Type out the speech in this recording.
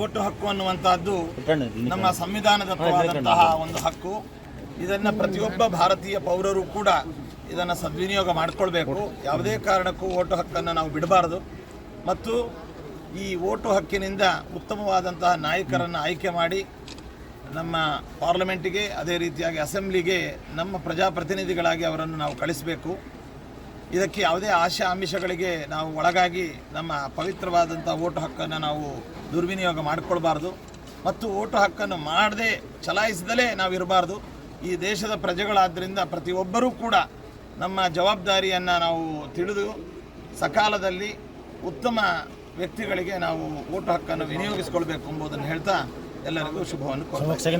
Vote ಹಕ್ಕು ಅನ್ನುವಂತಹದ್ದು ನಮ್ಮ ಸಂವಿಧಾನದತ್ತವಾದಂತಹ ಒಂದು ಹಕ್ಕು. ಇದನ್ನು ಪ್ರತಿಯೊಬ್ಬ ಭಾರತೀಯ ಪೌರರು ಕೂಡ ಇದನ್ನು ಸದ್ವಿನಿಯೋಗ ಮಾಡಿಕೊಳ್ಬೇಕು. ಯಾವುದೇ ಕಾರಣಕ್ಕೂ ವೋಟು ಹಕ್ಕನ್ನು ನಾವು ಬಿಡಬಾರದು ಮತ್ತು ಈ ವೋಟು ಹಕ್ಕಿನಿಂದ ಉತ್ತಮವಾದಂತಹ ನಾಯಕರನ್ನು ಆಯ್ಕೆ ಮಾಡಿ ನಮ್ಮ ಪಾರ್ಲಿಮೆಂಟಿಗೆ ಅದೇ ರೀತಿಯಾಗಿ ಅಸೆಂಬ್ಲಿಗೆ ನಮ್ಮ ಪ್ರಜಾಪ್ರತಿನಿಧಿಗಳಾಗಿ ಅವರನ್ನು ನಾವು ಕಳಿಸಬೇಕು. ಇದಕ್ಕೆ ಯಾವುದೇ ಆಶಾ ಆಮಿಷಗಳಿಗೆ ನಾವು ಒಳಗಾಗಿ ನಮ್ಮ ಪವಿತ್ರವಾದಂಥ ವೋಟು ಹಕ್ಕನ್ನು ನಾವು ದುರ್ವಿನಿಯೋಗ ಮಾಡಿಕೊಳ್ಬಾರ್ದು ಮತ್ತು ವೋಟು ಹಕ್ಕನ್ನು ಮಾಡದೆ ಚಲಾಯಿಸದಲೇ ನಾವು ಇರಬಾರ್ದು. ಈ ದೇಶದ ಪ್ರಜೆಗಳಾದ್ದರಿಂದ ಪ್ರತಿಯೊಬ್ಬರೂ ಕೂಡ ನಮ್ಮ ಜವಾಬ್ದಾರಿಯನ್ನು ನಾವು ತಿಳಿದು ಸಕಾಲದಲ್ಲಿ ಉತ್ತಮ ವ್ಯಕ್ತಿಗಳಿಗೆ ನಾವು ವೋಟು ಹಕ್ಕನ್ನು ವಿನಿಯೋಗಿಸಿಕೊಳ್ಬೇಕು ಎಂಬುದನ್ನು ಹೇಳ್ತಾ ಎಲ್ಲರಿಗೂ ಶುಭವನ್ನು ಕೋರುತ್ತೇನೆ.